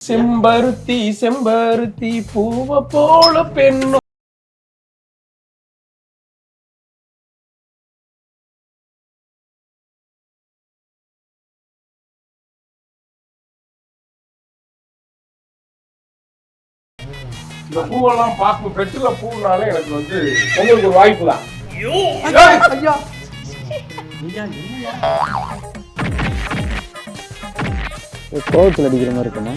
செம்பருத்தி செம்பருத்தி பூவ போல பெண்ணு. இந்த பூவெல்லாம் பார்க்கும் பெட்டில பூனாலே எனக்கு வந்து உங்களுக்கு ஒரு வாய்ப்பு தான். ஐயா கோவத்தில் அடிக்கிற மாதிரி இருக்குமா?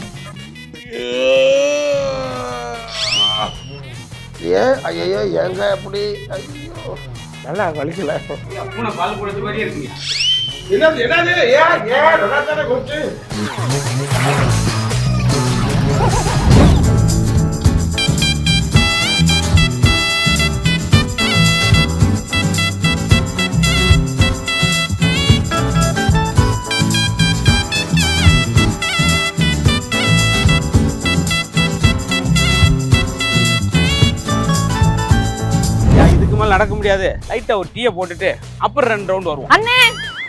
ஏன் ஐயோ எங்க அப்படி ஐயோ நல்லா வலிக்கல. பூனை பால் கொடுத்த மாதிரியே இருக்குங்க. என்னது என்னது ஏன் ஏன் நல்லா தானே கொச்சு. நடக்க முடியாது. லைட்டா ஒரு டீயை போட்டுட்டு அப்புறம் 2 ரவுண்ட் வருவோம். அண்ணே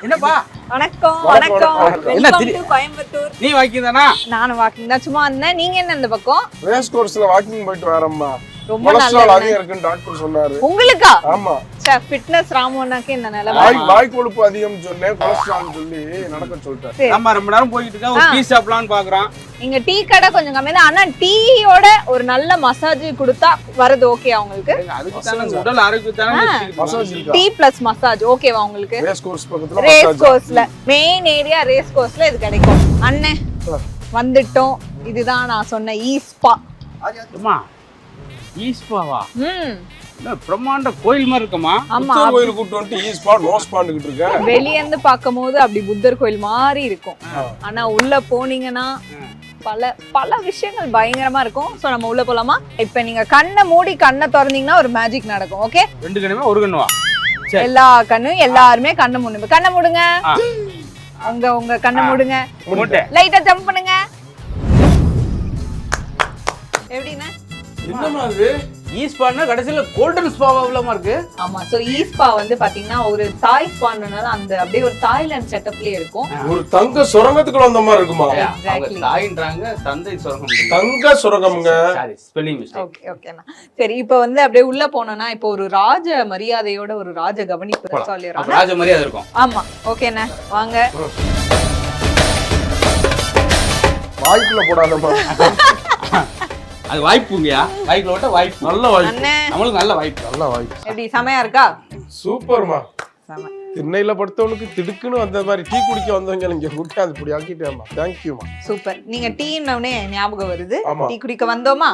என்னப்பா? வணக்கம். வணக்கம். என்ன வெல்கம் டு கோயம்புத்தூர். நீ வாக்கிங் தானா? நானும் வாக்கிங் தான். சும்மா வந்தேன். நீங்க என்ன இந்த பக்கம்? ரேஸ் கோர்ஸ்ல வாக்கிங் போயிட்டு வரேம்மா. ரொம்ப கொலஸ்ட்ரால் நல்லது. அதிகம் இருக்குன்னு டாக்டர் சொன்னாரு. உங்களுக்கா? ஆமா. சே ஃபிட்னஸ் ராமோனாக்கு இந்த நிலைமை. வாய் கொழுப்பு அதிகம் சொன்னேன், கொலஸ்ட்ரால் சொல்லி நடக்க சொல்லிட்டாரு. நம்ம ரொம்ப நேரம் போயிட்டு இருக்கோம். ஒரு டீ சாப்பிடலாம்னு பாக்குறோம். இங்க டீ கடை கொஞ்சம் கம்மி தான். ஆனா டீயோட ஒரு நல்ல மசாஜ் கொடுத்தா வரது ஓகேவா உங்களுக்கு? அதுக்கு தான உடல் ஆரோக்கியத்தான மசாஜ் இருக்கா? டீ பிளஸ் மசாஜ் ஓகேவா உங்களுக்கு? ரேஸ் கோர்ஸ் பக்கத்துல ரேஸ் மசாஜ். கோர்ஸ்ல மெயின் ஏரியா ரேஸ் கோர்ஸ்ல இது கிடைக்கும். அண்ணே வந்துட்டோம். இதுதான் நான் சொன்ன ஈஸ்பா. அம்மா ஈஸ்பாவா? ம் பிரம்மாண்ட கோயில் மாதிரி இருக்குமா? ஆமா. புத்தர் கோயில் கூட்டு வந்து ஈ ஸ்பாட் நோ ஸ்பாட்கிட்டு இருக்கேன். வெளிய இருந்து பாக்கும்போது அப்படி புத்தர் கோயில் மாதிரி இருக்கும். ஆனா உள்ள போனீங்கன்னா பல பல விஷயங்கள் பயங்கரமா இருக்கும். சோ நம்ம உள்ள போலாமா? இப்ப நீங்க கண்ணை மூடி கண்ணை திறந்தீங்கன்னா ஒரு மேஜிக் நடக்கும். ஓகே? 2 கண்ணுமே ஒரு கண்ணுவா? எல்லா கண்ணும் எல்லாருமே கண்ணை மூடுங்க. கண்ணை மூடுங்க. உங்க கண்ணை மூடுங்க. லைட்டா ஜம்ப் பண்ணுங்க. எப்படின்னா என்னமா இது? ஈஸ்பான்னா கடைசில கோல்டன் ஸ்பாவா உள்ளமா இருக்கு. ஆமா. சோ ஈஸ்பா வந்து பாத்தீங்கன்னா ஒரு தாய் ஸ்பான்றனால அந்த அப்படியே ஒரு தாய்லாந்து செட்டப்லயே இருக்கும். ஒரு தங்க சுரங்கத்துக்குள்ள வந்த மாதிரி இருக்குமா? Exactly. தாயின்றாங்க, தந்தை சுரங்கம். தங்க சுரங்கம்ங்க. Sorry, spelling mistake. ஓகே ஓகேண்ணா. சரி இப்போ வந்து அப்படியே உள்ள போனோம்னா இப்போ ஒரு ராஜ மரியாதையோட ஒரு ராஜ கவனிப்பு சொல்லிடுறாங்க. ராஜ மரியாதை இருக்கும். ஆமா. ஓகேண்ணா வாங்க. வாய்க்குள்ள போடாதம்மா. அது வாய்ப்புங்கயா. வாய்க்குள்ள விட்டா வாய்ப்பு. நல்ல வாய்ப்பு. அண்ணே நம்மளுக்கு நல்ல வாய்ப்பு. நல்ல வாய்ப்பு. எப்படி செமையா இருக்கா? சூப்பர்மா. செம. திண்ணையில படுத்தவனுக்கு திடுக்குன்னு வந்த மாதிரி டீ குடிக்க வந்தவங்க இங்க கூட்டி அது இப்படி ஆக்கிட்டேம்மா. தேங்க்யூமா. சூப்பர். நீங்க டீன்னே ஞாபகம் வருது. ஆமா. டீ குடிக்க வந்தோமா?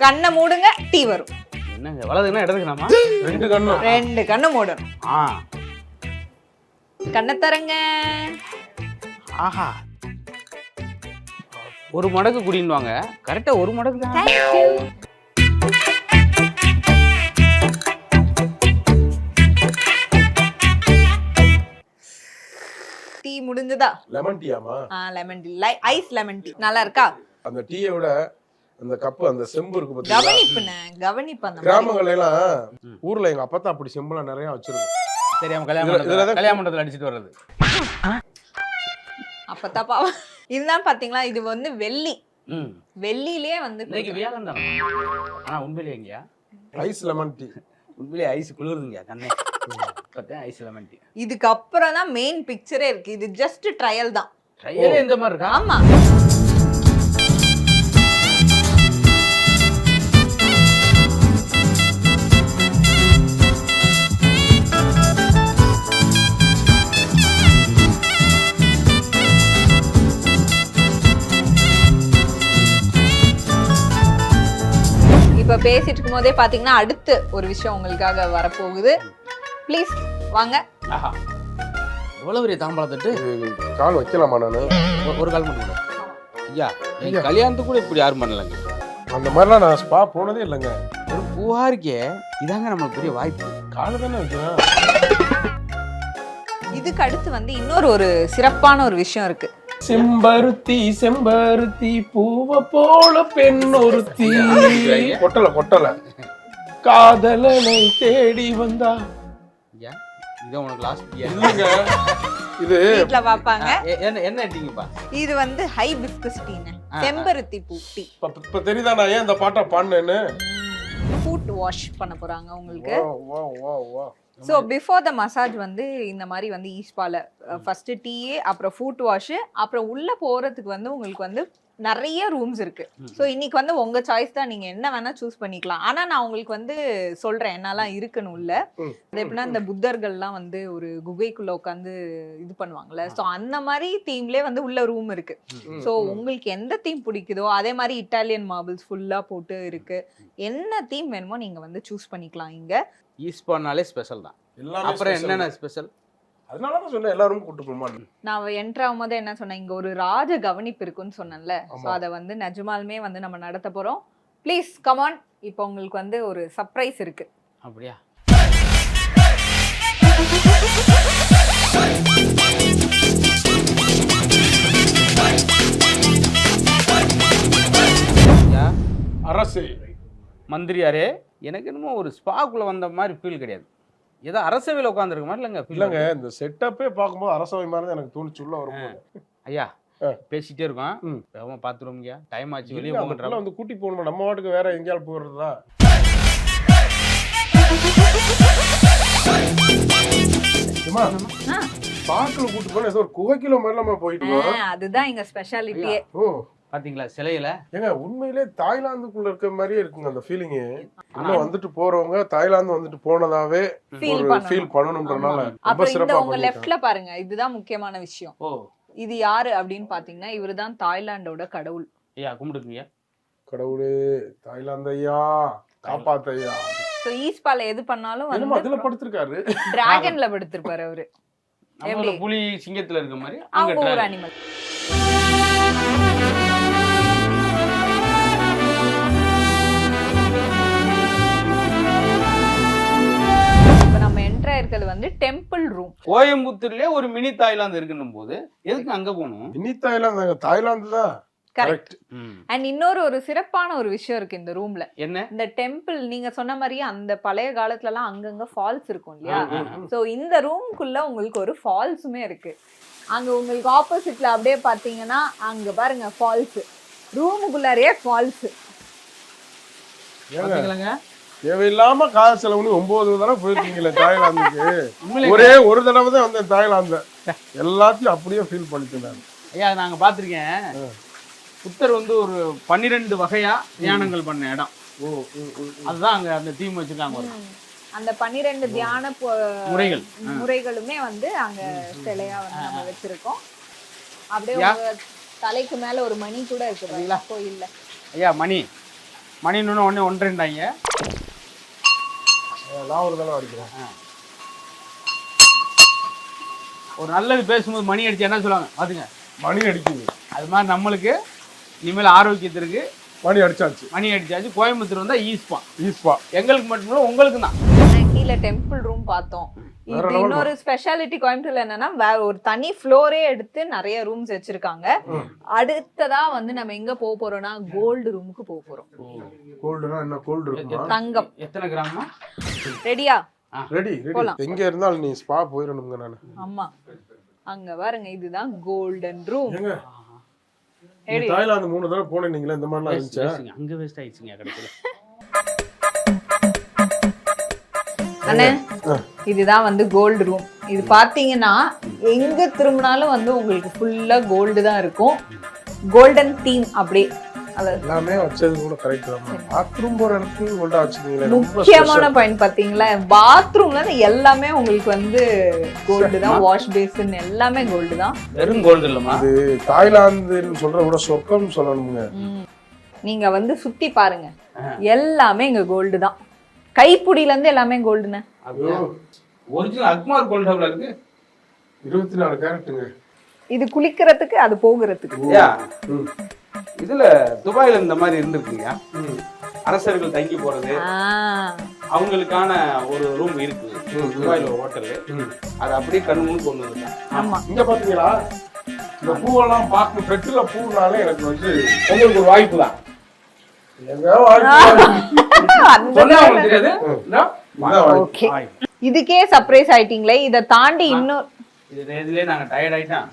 கண்ணை மூடுங்க டீ வரும். என்னங்க வலதுனா இடதுக்குனாமா? 2 கண்ணும். 2 கண்ணு மூடணும். கண்ணை தரங்க. ஆஹா. ஒரு மடக்கு குடின்னுவாங்க. கரெக்டா ஒரு மடக்கு தான். Thank you. டீ முடிஞ்சதா? லெமன் டீயாமா? Lemon tea. Ice lemon tea. நல்லா இருக்கா? அந்த டீயை விட அந்த கப்பு அந்த செம்பு இருக்கு பாத்தீங்களா? கவனிப்பு அந்த கிராமங்கள்ல எல்லாம் ஊர்ல எங்க அப்பா தான் அப்படி செம்புலாம் நிறைய வச்சிருக்கோம். தெரியாம கல்யாண மண்டபத்துல அடிச்சிட்டு வர்றது. அப்பதான் பாவம். இதுதான் பாத்தீங்களா? இது வந்து வெள்ளி. வெள்ளியிலே வந்து இன்னைக்கு வியாழன் தானே. ஆனா உண்மையிலே எங்கயா ஐஸ் லெமன் டீ. உண்மையிலே ஐஸ் குளிருதுங்கயா கண்ணே. பார்த்தேன் ஐஸ் லெமன் டீ. இதுக்கு அப்புறம் தான் மெயின் பிக்சரே இருக்கு. இது ஜஸ்ட் ட்ரையல் தான். ட்ரையலே இந்த மாதிரி இருக்கா? ஆமா. இப்ப பேசிட்டு இருக்கும் போதே பாத்தீங்கன்னா அடுத்து ஒரு விஷயம் உங்களுக்காக வரப்போகுது. ப்ளீஸ் வாங்க. ஆஹா. எவ்வளவு பெரிய தாம்பழம் தட்டு. கால் வைக்கலாமா நானு? ஒரு கால் மட்டும் கூட. ஐயா எங்க கல்யாணத்துக்கு கூட இப்படி யாரும் பண்ணலங்க. அந்த மாதிரிலாம் நான் ஸ்பா போனதே இல்லைங்க. ஒரு பூவா இருக்கே. இதாங்க நமக்கு பெரிய வாய்ப்பு. காலை தானே வைக்கிறேன். இதுக்கு அடுத்து வந்து இன்னொரு ஒரு சிறப்பான ஒரு விஷயம் இருக்கு. செம்பருத்தி செம்பருத்தி பூவ போல பெண்ணொருத்தி. கொட்டல காதலனை தேடி வந்தா. இது உனக்கு லாஸ்ட் இல்லைங்க. இது வீட்ல பாப்பாங்க. என்ன டீங்கப்பா? இது வந்து ஹைபிஸ்கஸ் டீங்க, செம்பருத்தி பூ டீ. இப்ப தெரியுதா நான் ஏன் இந்த பாட்டை பாடுனேன்னு? ஃபுட் வாஷ் பண்ண போறாங்க உங்களுக்கு. வா வா வா. ஸோ பிஃபோர் த மசாஜ் வந்து இந்த மாதிரி வந்து ஈஸ்பால ஃபர்ஸ்ட் டீ, அப்புறம் ஃபுட் வாஷ், அப்புறம் உள்ள போறதுக்கு வந்து உங்களுக்கு வந்து நிறைய ரூம்ஸ் இருக்கு. ஸோ இன்னைக்கு வந்து உங்க சாய்ஸ் தான், நீங்க என்ன வேணா சூஸ் பண்ணிக்கலாம். ஆனா நான் உங்களுக்கு வந்து சொல்றேன் என்னெல்லாம் இருக்குன்னு உள்ள. அது எப்படின்னா இந்த புத்தர்கள்லாம் வந்து ஒரு குகைக்குள்ள உட்காந்து இது பண்ணுவாங்கல்ல, ஸோ அந்த மாதிரி தீம்லேயே வந்து உள்ள ரூம் இருக்கு. ஸோ உங்களுக்கு எந்த தீம் பிடிக்குதோ அதே மாதிரி இட்டாலியன் மார்பிள்ஸ் ஃபுல்லா போட்டு இருக்கு. என்ன தீம் வேணுமோ நீங்க வந்து சூஸ் பண்ணிக்கலாம். இங்க ஈஸ்பானாலே ஸ்பெஷல் தான். அப்புறம் என்னென்ன ஸ்பெஷல்? அதனால தான் சொன்னேன் எல்லாரும் கூட்டு போமா. நான் என்ட்ரு ஆகும்போது என்ன சொன்னேன், இங்க ஒரு ராஜ கவனிப்பு இருக்குன்னு சொன்னேன்ல. ஸோ அதை வந்து நிஜமாலுமே வந்து நம்ம நடத்த போறோம். ப்ளீஸ் கமான், இப்போ உங்களுக்கு வந்து ஒரு சர்ப்ரைஸ் இருக்கு. அப்படியா? அரசு மந்திரியாரே, எனக்கு என்னமோ ஒரு ஸ்பாக்குள்ள வந்த மாதிரி ஃபீல் கிடையாது. ஏதோ அரசவையில் உட்காந்துருக்க மாதிரி இல்லைங்க. இந்த செட்டப்பே பார்க்கும்போது அரசவை மாதிரி தான் எனக்கு தோணுச்சு உள்ள வரும்போது. ஐயா பேசிட்டே இருக்கோம், வேகமா பாத்துருவோம்யா, டைம் ஆச்சு, வெளியே போகணும். வந்து கூட்டி போகணும், நம்ம வாட்டுக்கு வேற எங்கேயாவது போறதா? பாக்குல கூட்டு போனா ஏதோ ஒரு குகைக்குள்ள மாதிரி நம்ம போயிட்டு. அதுதான் எங்க ஸ்பெஷாலிட்டியே. பாத்தீங்களா சிலையில? ஏங்க உண்மையிலே தாய்லாந்துக்குள்ள இருக்க மாதிரியே இருக்குங்க அந்த ஃபீலிங். இன்னும் வந்துட்டு போறவங்க தாய்லாந்து வந்துட்டு போனதாவே ஃபீல் பண்ணணும்ன்றனால ரொம்ப சிறப்பா உங்க லெஃப்ட்ல பாருங்க, இதுதான் முக்கியமான விஷயம். இது யாரு அப்படின்னு பாத்தீங்கன்னா, இவருதான் தாய்லாந்தோட கடவுள். ஐயா கும்பிடுங்க. கடவுளே தாய்லாந்து ஐயா காப்பாத்து ஐயா. சோ ஈஸ்பால எது பண்ணாலும் வந்து அதுல படுத்திருக்காரு, டிராகன்ல படுத்திருப்பாரு அவரு. நம்மள புலி சிங்கத்துல இருக்க மாதிரி அங்க ஒரு அனிமல். இருக்கிறது வந்து டெம்பிள் ரூம். கோயம்புத்தூர்லயே ஒரு மினி தாய்லாந்து இருக்குன்னும் போது எதுக்கு அங்க போகணும்? மினி தாய்லாந்து தாய்லாந்து தான். கரெக்ட். அண்ட் இன்னொரு ஒரு சிறப்பான ஒரு விஷயம் இருக்கு இந்த ரூம்ல. என்ன? இந்த டெம்பிள் நீங்க சொன்ன மாதிரியே அந்த பழைய காலத்துல எல்லாம் அங்கங்க ஃபால்ஸ் இருக்கும் இல்லையா? சோ இந்த ரூம்குள்ள உங்களுக்கு ஒரு ஃபால்ஸுமே இருக்கு. அங்க உங்களுக்கு ஆப்போசிட்ல அப்படியே பாத்தீங்கன்னா அங்க பாருங்க ஃபால்ஸ், ரூமுக்குள்ளாரே ஃபால்ஸ். தேவையில்லாம காசு செலவு 9 தடவை போயிருக்கீங்களே தாய்லாந்துக்கு. ஒரே ஒரு தடவை தான் வந்தேன் தாய்லாந்து, எல்லாத்தையும் அப்படியே ஃபீல் பண்ணிட்டேன். ஐயா நாங்க பாத்திருக்கேன், புத்தர் வந்து ஒரு 12 வகையா தியானங்கள் பண்ண இடம். அதுதான் அங்க அந்த தீம் வச்சிருக்காங்க. அந்த 12 தியான முறைகளுமே வந்து அங்க சிலையா வந்து நம்ம வச்சிருக்கோம். அப்படியே தலைக்கு மேல ஒரு மணி கூட இருக்கு கோயில்ல. ஐயா மணி மணின்னு ஒண்ணு ஒன்றுண்டாங்க. நான் ஒரு தடவை அடிக்கிறேன். ஒரு நல்லது பேசும்போது மணி அடிச்சு என்ன சொல்லுவாங்க பாத்துங்க, மணி அடிக்குது. அது மாதிரி நம்மளுக்கு இனிமேல் ஆரோக்கியத்திற்கு மணி அடிச்சாச்சு. மணி அடிச்சாச்சு. கோயம்புத்தூர் வந்தா ஈஸ்பா எங்களுக்கு மட்டும் இல்ல உங்களுக்கு தான். கீழே டெம்பிள் ரூம் பார்த்தோம். இது இன்னொரு ஸ்பெஷாலிட்டி கோயம்புத்தூர்ல என்னன்னா, வேற ஒரு தனி ஃப்ளோரே எடுத்து நிறைய ரூம்ஸ் வச்சிருக்காங்க. அடுத்ததா வந்து நம்ம எங்க போக போறோம்னா கோல்டு ரூமுக்கு போக போறோம். கோல்டுனா என்ன? கோல்டு இருக்குமா? தங்கம். எத்தனை கிராமா? ரெடியா? ரெடி. எங்க இருந்தாலும் நீ ஸ்பா போயிரணும்ங்க நானு. ஆமா அங்க பாருங்க, இதுதான் கோல்டன் ரூம். தாய்லாந்து 3 தடவை போனீங்களா? இந்த மாதிரிலாம் இருந்துச்சு அங்க வேஸ்ட் ஆயிடுச்சுங்க கடைசில. அண்ணே இதுதான் வந்து கோல்டு ரூம். இது பாத்தீங்கன்னா எங்க திரும்பினாலும் வந்து உங்களுக்கு ஃபுல்லா கோல்டு தான் இருக்கும். கோல்டன் தீம் அப்படியே எல்லாமே வச்சது கூட கரெக்ட் தான். பாத்ரூம் போற இடத்துக்கு கோல்டா வச்சிருக்கீங்களே. முக்கியமான பாயிண்ட் பாத்தீங்களா, பாத்ரூம்ல எல்லாமே உங்களுக்கு வந்து கோல்டு தான். வாஷ் பேசின் எல்லாமே கோல்டு தான். வெறும் கோல்டு இல்லமா, இது தாய்லாந்துன்னு சொல்ற கூட சொர்க்கம்னு சொல்லணும்ங்க. நீங்க வந்து சுத்தி பாருங்க, எல்லாமே இங்க கோல்டு தான். கைப்புடியில இருந்து எல்லாமே கோல்டுனே. ஒரிஜினல் அக்மார் கோல்டால இருக்கு. 24 கேரட்டுங்க. இது குளிக்கிறதுக்கு, அது போகிறதுக்கு. இதுல துபாயில இந்த மாதிரி இருந்திருக்குங்க. அரசர்கள் தங்கி போறது, அவங்களுக்கான ஒரு ரூம் இருக்கு துபாயில ஒரு ஹோட்டல்ல. அது அப்படியே கண்ணுன்னு கொண்டு வந்துட்டாங்க. ஆமா இங்க பாத்தீங்களா, இந்த பூவெல்லாம் பார்க்கும் பெட்ல பூனாலே எனக்கு வந்து உங்களுக்கு ஒரு வாய்ப்பு தான். இதுக்கே சர்ப்ரைஸ் ஆயிட்டீங்களே. இத தாண்டி இன்னொரு இதுலேயே நாங்கள் டயர்ட் ஆகிட்டோம்.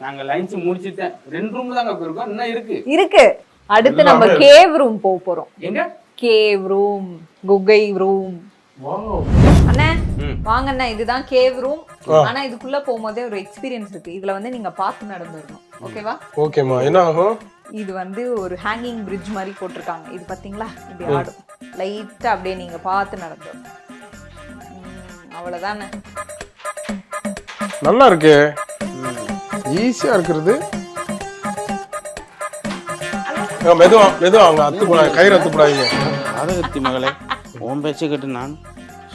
நாங்கள் லஞ்ச் முடிச்சுட்டேன். 2 ரூம் தாங்க போயிருக்கோம், இன்னும் இருக்கு. அடுத்து நம்ம கேவ் ரூம் போறோம். எங்க? கேவ் ரூம், குகை ரூம். அண்ணே வாங்க அண்ணா, இதுதான் கேவ் ரூம். ஆனா இதுக்குள்ள போகும்போதே ஒரு எக்ஸ்பீரியன்ஸ் இருக்கு. இதுல வந்து நீங்க பார்த்து நடந்துடணும். ஓகேவா? ஓகேமா. என்ன ஆகும்? இது வந்து ஒரு ஹேங்கிங் பிரிட்ஜ் மாதிரி போட்டிருக்காங்க. இது பாத்தீங்களா, இப்படி ஆடும். லைட்டா அப்படியே நீங்க பார்த்து நடந்துடணும். அவ்வளவுதானே. நல்லா இருக்கு, ஈஸியா இருக்கிறது. மெதுவா மெதுவா, அவங்க அத்துக்கூடாது, கயிறு அத்துக்கூடாதீங்க. ஆதகத்தி மகளே, உன் பேச்சை கேட்டு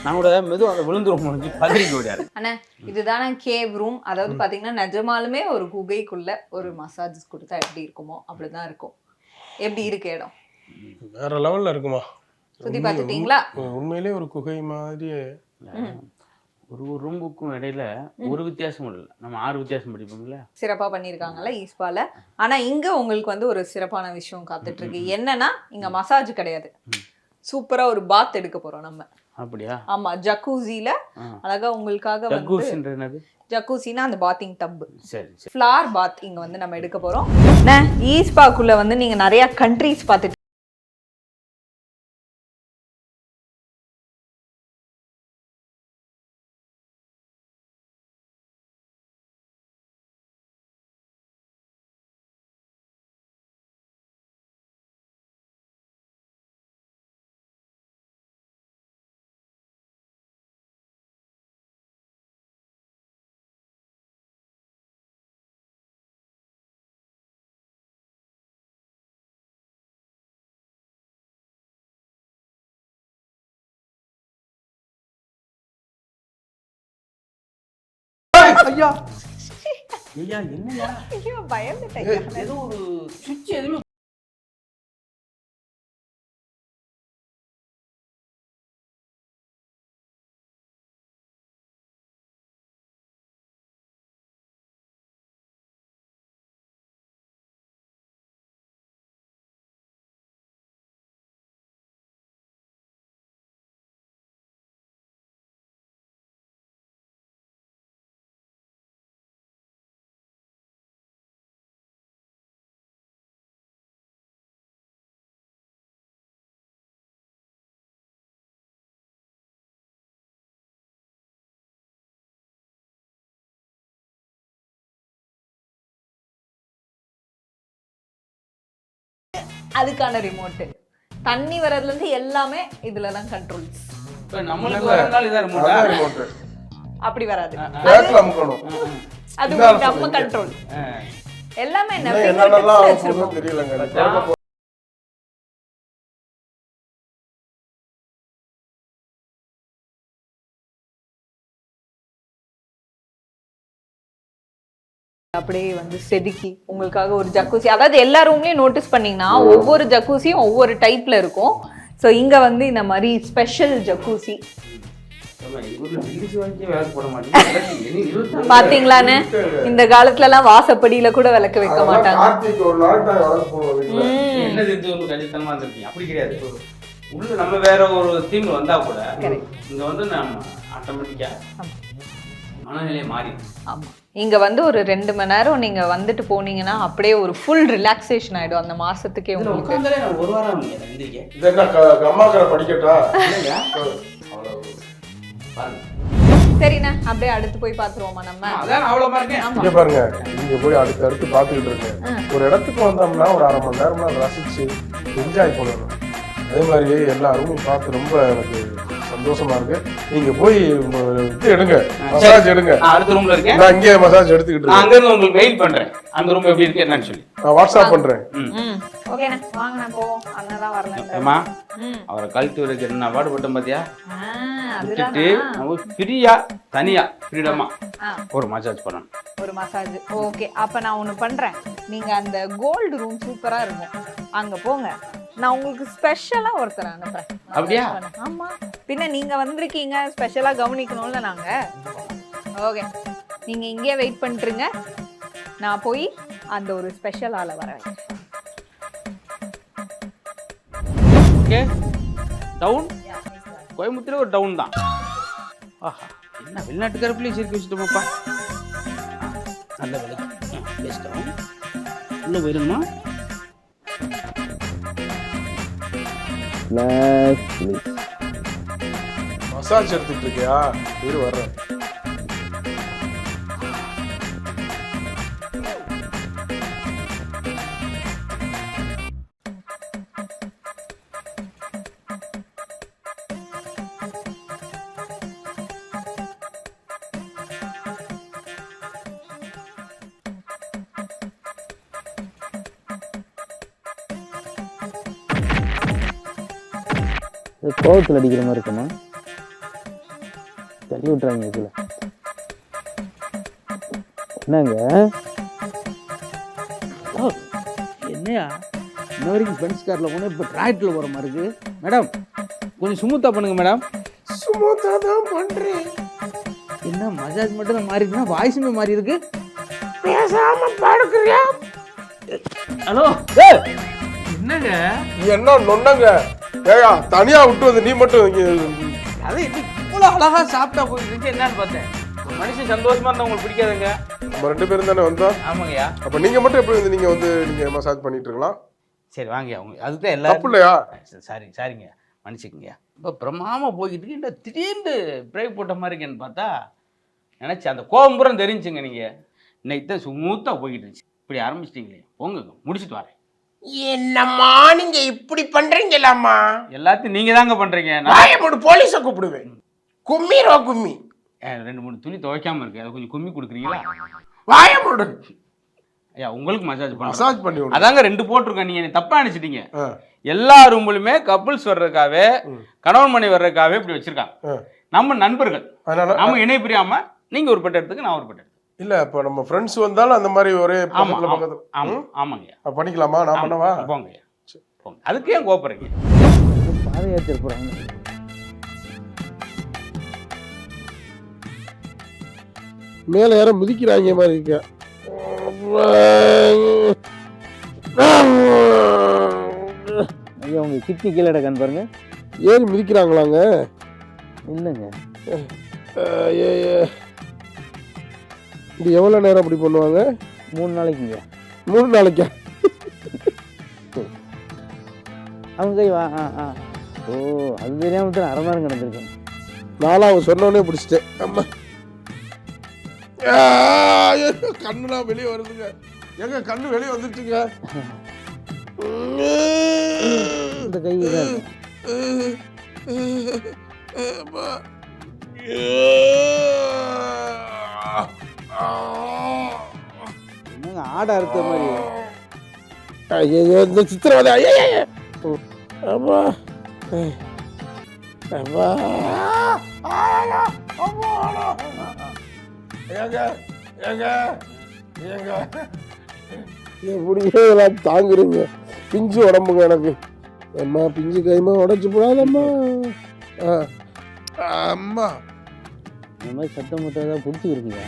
நான் கூட மெதுவாக விழுந்துரும் பதறிக்க விடாது. அண்ணா இதுதானே கேவ் ரூம். அதாவது பாத்தீங்கன்னா நிஜமாலுமே ஒரு குகைக்குள்ள ஒரு மசாஜ் கொடுத்தா எப்படி இருக்குமோ அப்படிதான் இருக்கும். எப்படி இருக்கு இடம்? வேற லெவல்ல இருக்குமா. சுத்தி பாத்துட்டீங்களா? உண்மையிலேயே ஒரு குகை மாதிரியே. ஒரு ரூமுக்கும் இடையில ஒரு வித்தியாசம் இல்லை. நம்ம 6 வித்தியாசம் படிப்போம்ல. சிறப்பா பண்ணிருக்காங்கல்ல ஈஸ்பால. ஆனா இங்க உங்களுக்கு வந்து ஒரு சிறப்பான விஷயம் காத்துட்டு இருக்கு. என்னன்னா இங்க மசாஜ் கிடையாது. சூப்பரா ஒரு பாத் எடுக்க போறோம் நம்ம. அப்படியா? ஆமா, ஜக்கூசில அழகா உங்களுக்காக வந்து ஜக்கூசினா அந்த பாத்திங் டப். சரி சரி. ஃப்ளார் பாத் இங்க வந்து நம்ம எடுக்க போறோம். ஈஸ்பாக்குள்ள வந்து நீங்க நிறைய கண்ட்ரீஸ் பார்த்துட்டு ஐயா ஐயா என்னையா? ஐயோ பயந்துட்டேன். ஏதோ ஒரு சுவிட்ச் எதுவுமே அதுக்கான ரிமோட். தண்ணி வரதுல இருந்து எல்லாமே இதுலதான் கண்ட்ரோல்ஸ். நம்மளுக்கு வரனால இதா ரிமோட். அப்படி வராது. பேக்ல அமுக்கணும். அது நம்ம கண்ட்ரோல். எல்லாமே என்ன என்னென்னலாம் ஆகும் தெரியலங்க. அப்படியே வந்து செதுக்கி உங்களுக்காக ஒரு ஜக்கூசி. அதாவது எல்லா ரூம்லயும் நோட்டீஸ் பண்ணீங்கன்னா ஒவ்வொரு ஜக்கூசியும் ஒவ்வொரு டைப்ல இருக்கும். ஸோ இங்க வந்து இந்த மாதிரி ஸ்பெஷல் ஜக்கூசி பாத்தீங்களான்னு. இந்த காலத்துல எல்லாம் வாசப்படியில கூட விளக்கு வைக்க மாட்டாங்க. அப்படி கிடையாது. உள்ள நம்ம வேற ஒரு தீம் வந்தா கூட இங்க வந்து நம்ம ஆட்டோமேட்டிக்கா மனநிலை மாறி. ஆமா, இங்க வந்து ஒரு 2 மணி நேரம் நீங்க வந்துட்டு போனீங்கன்னா அப்படியே ஒரு ஃபுல் ரிலாக்ஸேஷன் ஆயிடும் அந்த மாசத்துக்கே உங்களுக்கு. ஒரு வாரம் படிக்கட்டா? சரிண்ணா, அப்படியே அடுத்து போய் பாத்துருவோமா நம்ம? அதான் அவ்வளவு இருக்கேன். இங்க பாருங்க, இங்க போய் அடுத்து பாத்துக்கிட்டு இருக்கேன். ஒரு இடத்துக்கு வந்தோம்னா ஒரு 1/2 மணி நேரம் ரசிச்சு என்ஜாய் பண்ணணும். அதே மாதிரி எல்லா ரூமும் பார்த்து ரொம்ப எனக்கு சந்தோஷமா இருக்கு. நீங்க போய் இது எடுங்க, மசாஜ் எடுங்க. அடுத்த ரூம்ல இருக்கேன். நான் இங்கே மசாஜ் எடுத்துக்கிட்டு இருக்கேன். அங்க இருந்து உங்களுக்கு மெயில் பண்றேன். அந்த ரூம் எப்படி இருக்கு என்னன்னு சொல்லி நான் வாட்ஸ்அப் பண்றேன். ஓகேண்ணா, வாங்கண்ணா போவோம். அண்ணாதான் வரல. ஏமா அவரை கழட்டி வரைக்கும் என்ன பாடுபட்டோம் பாத்தியா? விட்டுட்டு நம்ம ஃப்ரீயா தனியா ஃப்ரீடமா ஒரு மசாஜ் பண்ணணும். ஒரு மசாஜ். ஓகே, அப்ப நான் ஒண்ணு பண்றேன். நீங்க அந்த கோல்டு ரூம் சூப்பரா இருக்கும், அங்க போங்க. நான் உங்களுக்கு ஸ்பெஷலா ஒருத்தர் அனுப்புறேன். அப்படியா? ஆமா, பின்ன நீங்க வந்திருக்கீங்க, ஸ்பெஷலா கவனிக்கணும்ல நாங்க. ஓகே, நீங்க இங்கே வெயிட் பண்ணிட்டுருங்க. நான் போய் அந்த ஒரு ஸ்பெஷல் ஆளை வரேன். ஓகே, டவுன் கோயம்புத்தூர்ல ஒரு டவுன் தான். ஆஹா, என்ன வெளிநாட்டுக்கார பிள்ளைய சேர்க்க வச்சுட்டோமாப்பா. நல்ல வேலைக்கு பேசிட்டோம். உள்ளே போயிருங்கம்மா. மசாஜ் எடுத்துட்டு இருக்கியா? இரு வர்றேன். கோவத்தில் அடிக்கிற மாதிரி இருக்குமா? தள்ளி விட்டுறாங்க இதுல. என்னங்க என்னையா இன்ன வரைக்கும் பென்ஸ் காரில் போனால் இப்போ டிராக்டரில் போகிற மாதிரி இருக்கு. மேடம் கொஞ்சம் ஸ்மூத்தாக பண்ணுங்க மேடம். சுமூத்தா தான் பண்றேன். என்ன மசாஜ் மட்டும் தான் மாறி இருக்குன்னா வாய்ஸுமே மாறி இருக்கு. பேசாம படுக்கிறியா? ஹலோ என்னங்க என்ன நொன்னங்க? ஏயா தனியா விட்டு வந்து நீ மட்டும் அது இவ்வளோ அழகா சாப்பிட்டா போயிட்டு இருக்கு. என்னன்னு பார்த்தேன், மனுஷன் சந்தோஷமா இருந்தா உங்களுக்கு பிடிக்காதுங்க. நம்ம 2 பேரும் தானே வந்தோம். ஆமாங்கய்யா. அப்ப நீங்க மட்டும் எப்படி வந்து நீங்க மசாஜ் பண்ணிட்டு இருக்கலாம்? சரி வாங்கய்யா, உங்களுக்கு அதுதான் எல்லாம் தப்பு இல்லையா? சரிங்க மன்னிச்சுக்கங்கய்யா. இப்போ பிரமாமா போய்கிட்டு இருக்கு. இந்த திடீர்னு பிரேக் போட்ட மாதிரி இருக்கேன்னு பார்த்தா நினைச்சு அந்த கோபம்புறம் தெரிஞ்சுங்க. நீங்க இன்னைக்கு தான் ஸ்மூத்தாக போய்கிட்டு இருந்துச்சு. இப்படி ஆரம்பிச்சிட்டீங்களே, போங்க முடிச்சுட்டு வரேன். என்னம்மா நீங்க இப்படி பண்றீங்களாம்மா? எல்லாத்தையும் நீங்க தாங்க பண்றீங்க. நான் போலீஸை கூப்பிடுவேன். கும்மிரோ கும்மி. 2-3 துணி துவைக்காம இருக்கு, அதை கொஞ்சம் கும்மி கொடுக்குறீங்களா? வாய மூடு. ஐயா உங்களுக்கு மசாஜ் பண்ணி அதாங்க 2 போட்டிருக்கேன். நீங்க தப்பா நினைச்சிட்டீங்க. எல்லா ரூம்லுமே கப்புள்ஸ் வர்றதுக்காகவே கணவன் மனைவி வர்றதுக்காகவே இப்படி வச்சிருக்காங்க. நம்ம நண்பர்கள், நம்ம இணை பிரியாம நீங்க ஒரு பெட் எடுத்துக்க, நான் ஒரு பெட் எடுத்து இல்ல. இப்ப நம்ம ஃப்ரெண்ட்ஸ் வந்தாலும் அந்த மாதிரி ஒரே பக்கத்துல பக்கத்துல. ஆமாங்க பண்ணிக்கலாமா? நான் பண்ணவா? போங்க போங்க. அதுக்கு ஏன் கோபப்படுறீங்க? பாதயாத்திரை போறாங்க. மேல யாரும் மிதிக்கிறாங்க மாதிரி இருக்க. ஐயா உங்க கிட்னி கீழே இருக்கான்னு பாருங்க. ஏறி மிதிக்கிறாங்களாங்க? இல்லைங்க. இது எவ்வளவு நேரம் அப்படி பண்ணுவாங்க? 3 நாளைக்குங்க. 3 நாளைக்கா? அவங்க கை ஓ அது தெரியாம தான் அரை நேரம் கிடந்திருக்கேன். நாலாவது சொன்னோடனே பிடிச்சிட்டேன். அம்மா கண்ணுலாம் வெளியே வருதுங்க. எங்க கண்ணு வெளியே வந்துருச்சுங்க. இந்த கை என்னங்க ஆடை அறுத்த மாதிரி. இந்த சித்திரவதை. அம்மா அம்மா எப்படிலாம் தாங்குறீங்க? பிஞ்சு உடம்புங்க எனக்கு. அம்மா பிஞ்சு கைமா உடச்சு போடாதம்மா. அம்மா இந்த மாதிரி சத்தம் மட்டும் ஏதாவது பிடிச்சிருக்கீங்க?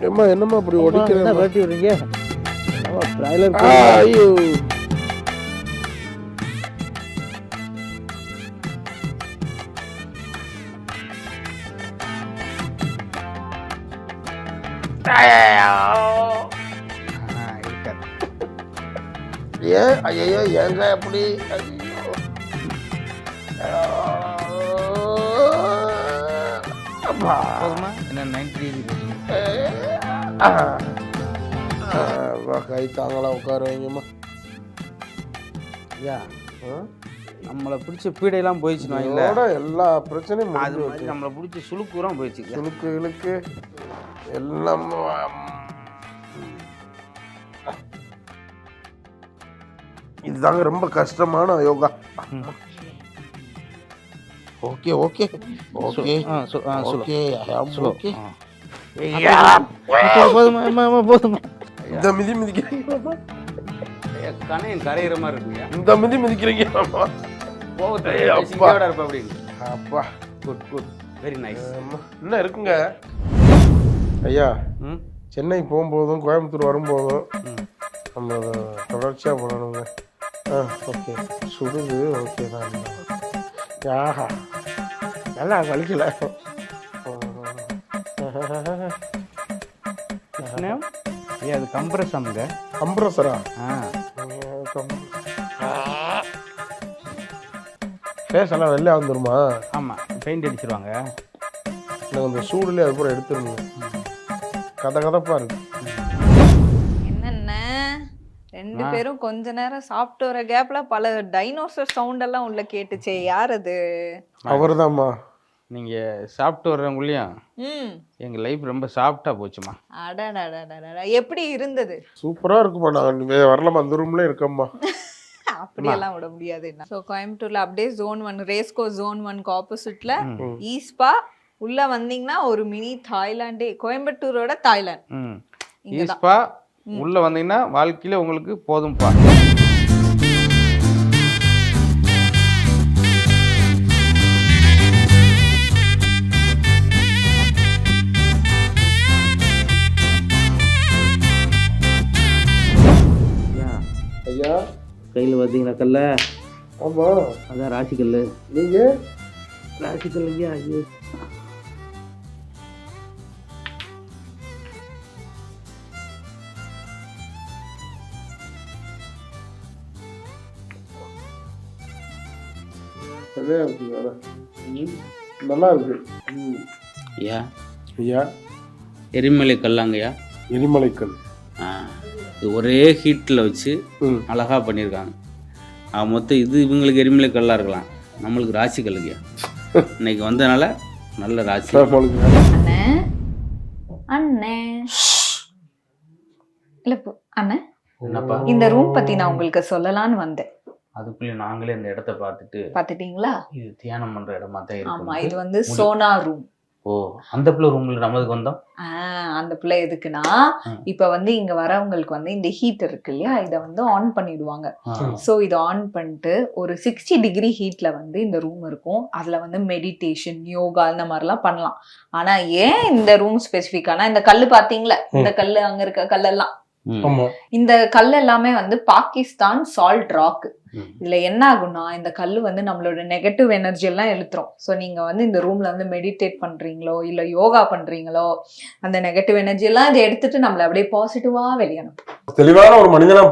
அம்மா என்னம்மா அப்படி உடைக்கிறீங்க? விரட்டி விடுறீங்க. பிராய்லர். ஐயோ ஐயோ ஏங்க அப்படி? கை தாங்களா உட்கார வைங்கம்மா. ஐயா நம்மளை பிடிச்ச பீடையெல்லாம் போயிடுச்சுன்னா எல்லா பிரச்சனையும் அது மாதிரி நம்மளை பிடிச்ச சுளுக்குறம் போயிடுச்சு. சுளுக்கு இழுக்கு எல்லாம். இதுதாங்க ரொம்ப கஷ்டமான yoga. Okay okay okay okay okay. போதுமா இந்த மிதி மிதிக்கிறீங்க? கணையன் கரையிற மாதிரி இருக்குங்க. இந்த மிதி மிதிக்கிறீங்க? அப்பா குட் குட் வெரி நைஸ். என்ன இருக்குங்க ஐயா? சென்னை போகும்போதும் கோயம்புத்தூர் வரும்போதும் நம்ம தொடர்ச்சியாக பண்ணணுங்க. ஓகே சுடுது ஓகே தான். ஆஹா நல்லா வலிக்கல. ஏ அது கம்ப்ரஸம்ங்க. கம்ப்ரஸரா? ஃபேஸ் எல்லாம் வெளில வந்துருமா? ஆமாம், பெயிண்ட் அடிச்சிருவாங்க. எனக்கு அந்த சூடுலேயே அது பூரா எடுத்துருங்க. கதப்பா இருக்கு. என்னென்ன ரெண்டு பேரும் கொஞ்ச நேரம் சாப்பிட்டு வர கேப்ல பல டைனோசர் சவுண்ட் எல்லாம் உள்ள கேட்டுச்சே, யார் அது? அவர்தாம்மா. நீங்கள் சாப்பிட்டு வர்றவங்களையும் எங்கள் லைஃப் ரொம்ப சாஃப்டாக போச்சுமா. அடடா, எப்படி இருந்தது? சூப்பரா இருக்குமா. நாங்கள் வரலாமா? அந்த ரூம்ல இருக்கம்மா. அப்படியெல்லாம் விட முடியாது. ஸோ கோயம்புத்தூர்ல அப்படியே Zone 1 ரேஸ்கோ Zone 1க்கு ஆப்போசிட்ல ஈஸ்பா உள்ள வந்தீங்கன்னா ஒரு மினி தாய்லாண்டே, கோயம்புத்தூரோட தாய்லாந்து. ஈஸ்பா உள்ள வந்தீங்கன்னா வாழ்க்கையில உங்களுக்கு போதும்பா. ஐயா கையில் பார்த்தீங்களா கல்ல? ஆமா, அதான் ராசி கல். நீங்க ராசி கல்லுங்க. ஐயோ, சரியா இருக்கு. நல்லா இருக்கு. ஐயா ஐயா எரிமலை கல்லாங்கய்யா. எரிமலைக்கல். இது ஒரே ஹீட்டில் வச்சு அழகாக பண்ணியிருக்காங்க. மொத்தம் இது இவங்களுக்கு எரிமலை கல்லாக இருக்கலாம், நம்மளுக்கு ராசி கல்லுங்கய்யா. இன்னைக்கு வந்ததுனால நல்ல ராசி. அண்ணே அண்ணே இல்ல அண்ணே, என்னப்பா இந்த ரூம் பத்தி நான் உங்களுக்கு சொல்லலான்னு வந்தேன். அதுக்குள்ளே நாங்களே இந்த இடத்த பாத்துட்டீங்களா? இது தியானம் பண்ற இடமா தான் இருக்கு. ஆமா, இது வந்து சோனா ரூம். ஓ, அந்த பிள்ளை ரூம்ல நமக்கு வந்தோம். அந்த பிள்ளை எதுக்குன்னா, இப்ப வந்து இங்க வரவங்களுக்கு வந்து இந்த ஹீட் இருக்கு இல்லையா, இத வந்து ஆன் பண்ணிடுவாங்க. சோ இத ஆன் பண்ணிட்டு ஒரு 60 டிகிரி ஹீட்ல வந்து இந்த ரூம் இருக்கும். அதுல வந்து மெடிடேஷன், யோகா இந்த மாதிரிலாம் பண்ணலாம். ஆனா ஏன் இந்த ரூம் ஸ்பெசிபிக்கானா, இந்த கல்லு பாத்தீங்களா, இந்த கல்லு அங்க இருக்க கல்லெல்லாம், இந்த கல் எல்லாமே வந்து பாகிஸ்தான் சால்ட் ராக். இதுல என்ன ஆகும்னா, இந்த கல்லு வந்து நம்மளோட நெகட்டிவ் எனர்ஜி எல்லாம் இழுத்துரும். ஸோ நீங்க வந்து இந்த ரூம்ல வந்து மெடிடேட் பண்றீங்களோ இல்ல யோகா பண்றீங்களோ, அந்த நெகட்டிவ் எனர்ஜி எல்லாம் இதை எடுத்துட்டு நம்மள அப்படியே பாசிட்டிவா வெளியனும். தெளிவான ஒரு மனிதனா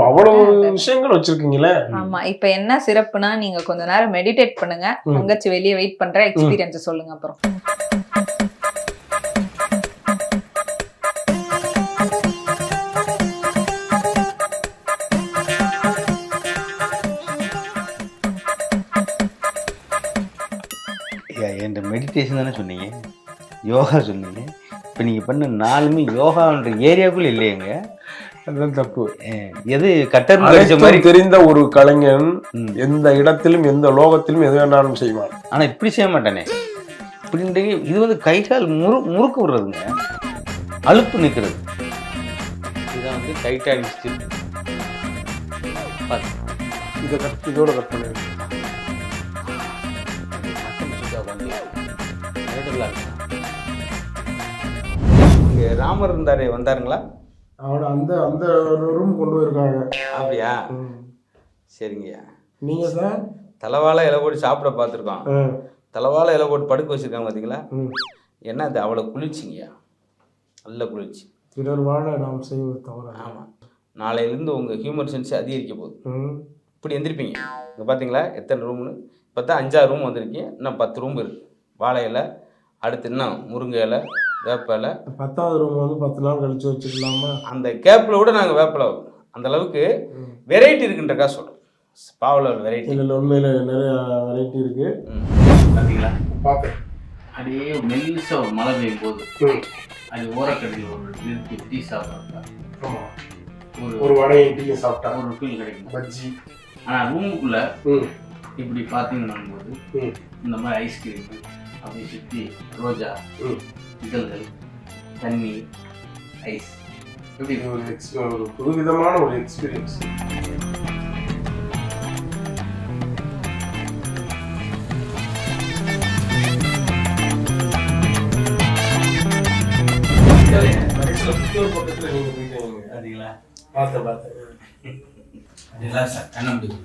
அவ்வளவு விஷயங்கள் வச்சிருக்கீங்களே. ஆமா, இப்ப என்ன சிறப்புனா, நீங்க கொஞ்ச நேரம் மெடிடேட் பண்ணுங்க. தங்கச்சி வெளியே வெயிட் பண்ற, எக்ஸ்பீரியன்ஸ் சொல்லுங்க. அப்புறம் என் மெடிடேஷன் தானே சொன்னீங்க, யோகா சொன்னீங்க. இப்போ நீங்கள் பண்ண 4மே யோகான்ற ஏரியாக்குள்ள இல்லையங்க. அதுதான் தப்பு. எது கட்டர் மாதிரி தெரிந்த ஒரு கலைஞன் எந்த இடத்திலும் எந்த லோகத்திலும் எது வேணாலும் செய்வான். ஆனால் இப்படி செய்ய மாட்டானே. இப்படி இது வந்து கை கால் முறுக்கு விடுறதுங்க, அலுப்பு நிற்கிறது. இதுதான் வந்து டைட்டானிக் ஸ்டில். இதோட கட் பண்ணிடுங்க. இங்கே ராமர் இருந்தாரு, வந்தாருங்களா? அவனை அந்த ரூம் கொண்டு போயிருக்காங்க. அப்படியா? சரிங்கய்யா. நீங்க சார் தலைவாழை இலை போட்டு சாப்பிட பார்த்துருக்கோம். தலைவாழை இலை போட்டு படுக்க வச்சிருக்காங்க பார்த்தீங்களா? என்ன அது அவ்வளோ குளிர்ச்சிங்கய்யா, நல்ல குளிர்ச்சி. பிறர் வாழ நாம் செய்வது தவறு. ஆமாம், நாளையிலேருந்து உங்கள் ஹியூமன் சென்ஸ் அதிகரிக்க போகுது. இப்படி எந்திருப்பீங்க. இங்கே பார்த்தீங்களா எத்தனை ரூம்னு? இப்போ தான் 5-6 ரூம் வந்திருக்கீங்க. இன்னும் 10 ரூம் இருக்குது. வாழை இலை, அடுத்து இன்னும் முருங்கை இலை, வேப்ப இலை. 10வது ரூம் வந்து 10 நாள் கழிச்சு வச்சுக்கலாமா? அந்த கேப்பில் விட நாங்கள் வேப்பில் அந்த அளவுக்கு வெரைட்டி இருக்குன்றக்கா சொல்கிறோம். பாவல வெரைட்டி இல்லை, உண்மையில் நிறைய வெரைட்டி இருக்குது. பார்த்தீங்களா? பார்த்தேன். அப்படியே மெல்லிசா ஒரு மழை பெய்யும் போது அது ஓரக்கடையில் ஒரு நிறுத்தி டீ சாப்பிட்றா, ஒரு வடையும் டீ சாப்பிட்டா ஒரு ஃபீல் கிடைக்கும். பஜ்ஜி. ஆனால் ரூமுக்குள்ள இப்படி பார்த்தீங்கன்னா போது இந்த மாதிரி ஐஸ்கிரீம் அப்படி சுற்றி ரோஜா இதழ்கள், தண்ணி, ஐஸ், இப்படி ஒரு புதுவிதமான ஒரு எக்ஸ்பீரியன்ஸ். பக்கத்துல நீங்க போயிட்டீங்க. பார்த்தீங்களா? பார்த்தேன். ரிலாக்ஸா கண்ண முடியும்.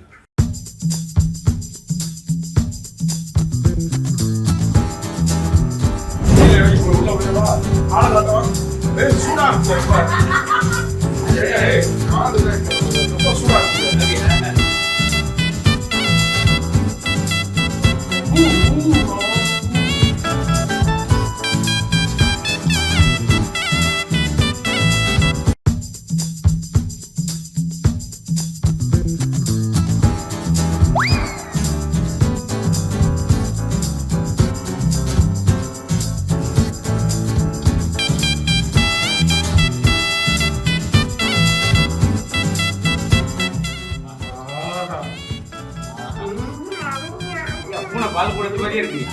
பூனை பால் கொடுத்த மாதிரியே இருக்குங்க.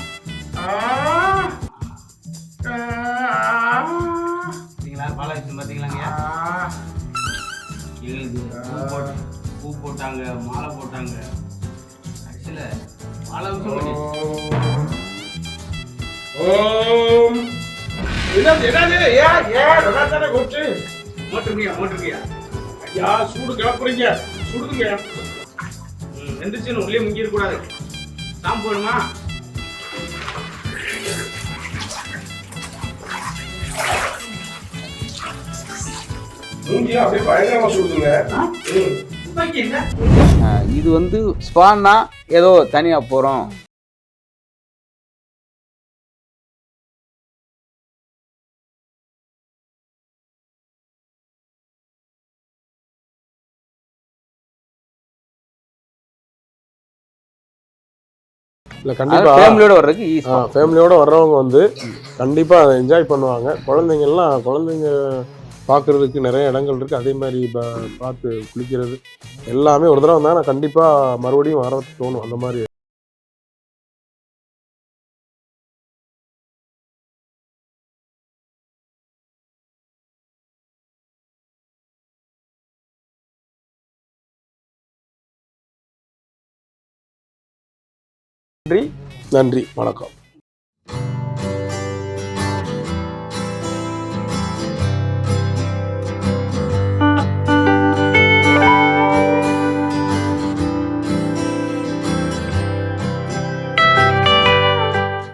பார்த்தீங்களா பாலாஜி பார்த்தீங்களாங்க? பூ போட்டாங்க, மாலை போட்டாங்க. ஆக்சுவலா மாலை மோட்டுருக்கியா ஐயா, சூடு கிளப்புறீங்க, சுடுதுங்க. எந்திரிச்சு உள்ளே முங்கிட கூடாது. சாம் போடுமா? இது வந்து ஸ்பான்னா ஏதோ தனியா போறோம். இல்லை கண்டிப்பாக ஃபேமிலியோட வர்றதுக்கு ஃபேமிலியோட வர்றவங்க வந்து கண்டிப்பாக அதை என்ஜாய் பண்ணுவாங்க. குழந்தைங்க பார்க்குறதுக்கு நிறைய இடங்கள் இருக்குது. அதே மாதிரி பார்த்து குளிக்கிறது எல்லாமே ஒரு தடவை வந்தால் நான் கண்டிப்பாக மறுபடியும் வர தோணும். அந்த மாதிரி நன்றி, வணக்கம்.